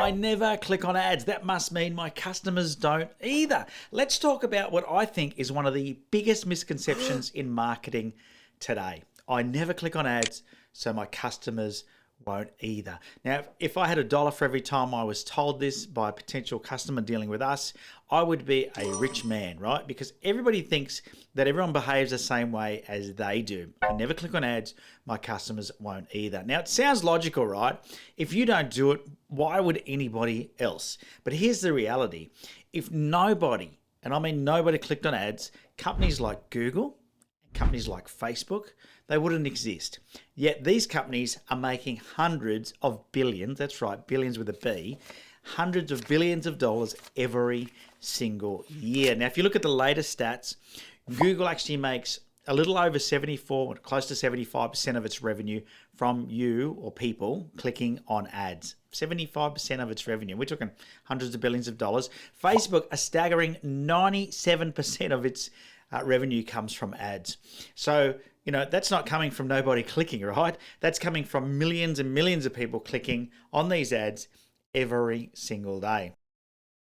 I never click on ads. That must mean my customers don't either. Let's talk about what I think is one of the biggest misconceptions in marketing today. I never click on ads, so my customers won't either. Now, if I had $1 for every time I was told this by a potential customer dealing with us, I would be a rich man, right? Because everybody thinks that everyone behaves the same way as they do. I never click on ads, my customers won't either. Now, it sounds logical, right? If you don't do it, why would anybody else? But here's the reality. If nobody, and I mean nobody, clicked on ads, companies like Google, companies like Facebook, they wouldn't exist. Yet these companies are making hundreds of billions, that's right, billions with a B, hundreds of billions of dollars every single year. Now, if you look at the latest stats, Google actually makes a little over 74, close to 75% of its revenue from you or people clicking on ads. 75% of its revenue. We're talking hundreds of billions of dollars. Facebook, a staggering 97% of its revenue comes from ads. So, you know, that's not coming from nobody clicking, right? That's coming from millions and millions of people clicking on these ads every single day.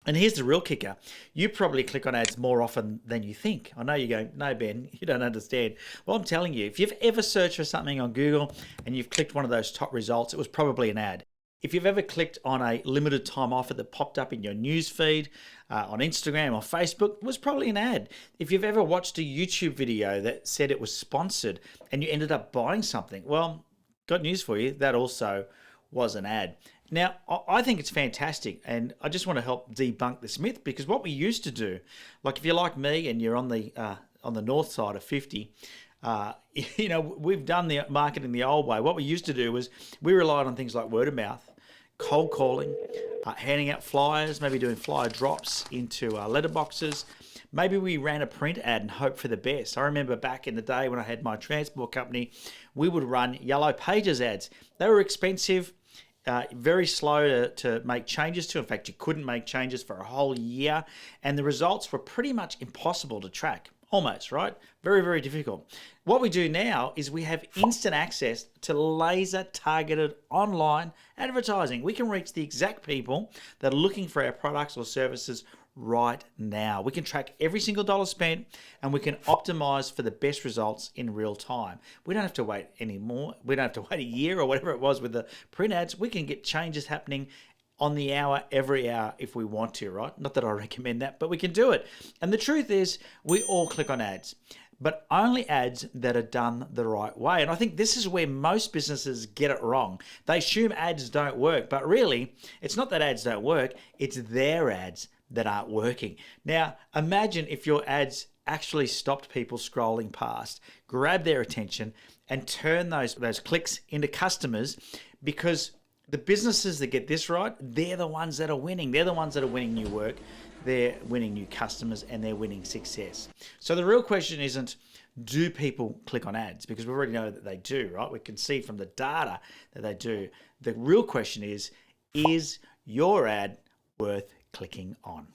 And here's the real kicker. You probably click on ads more often than you think. I know you're going, no, Ben, you don't understand. Well, I'm telling you, if you've ever searched for something on Google and you've clicked one of those top results, it was probably an ad. If you've ever clicked on a limited time offer that popped up in your news feed on Instagram or Facebook, it was probably an ad. If you've ever watched a YouTube video that said it was sponsored and you ended up buying something, well, got news for you, that also was an ad. Now, I think it's fantastic, and I just want to help debunk this myth, because what we used to do, like if you're like me and you're on the north side of 50, you know, we've done the marketing the old way. What we used to do was we relied on things like word of mouth, cold calling, handing out flyers, maybe doing flyer drops into letterboxes. Maybe we ran a print ad and hoped for the best. I remember back in the day when I had my transport company, we would run yellow pages ads. They were expensive, very slow to make changes to. In fact, you couldn't make changes for a whole year, and the results were pretty much impossible to track. Almost, right? Very, very difficult. What we do now is we have instant access to laser targeted online advertising. We can reach the exact people that are looking for our products or services right now. We can track every single dollar spent, and we can optimize for the best results in real time. We don't have to wait anymore. We don't have to wait a year or whatever it was with the print ads. We can get changes happening on the hour, every hour, if we want to, right? Not that I recommend that, but we can do it. And the truth is, we all click on ads, but only ads that are done the right way. And I think this is where most businesses get it wrong. They assume ads don't work, but really, it's not that ads don't work, it's their ads that aren't working. Now, imagine if your ads actually stopped people scrolling past, grab their attention, and turn those clicks into customers, because the businesses that get this right, they're the ones that are winning. They're the ones that are winning new work, they're winning new customers, and they're winning success. So the real question isn't, do people click on ads? Because we already know that they do, right? We can see from the data that they do. The real question is your ad worth clicking on?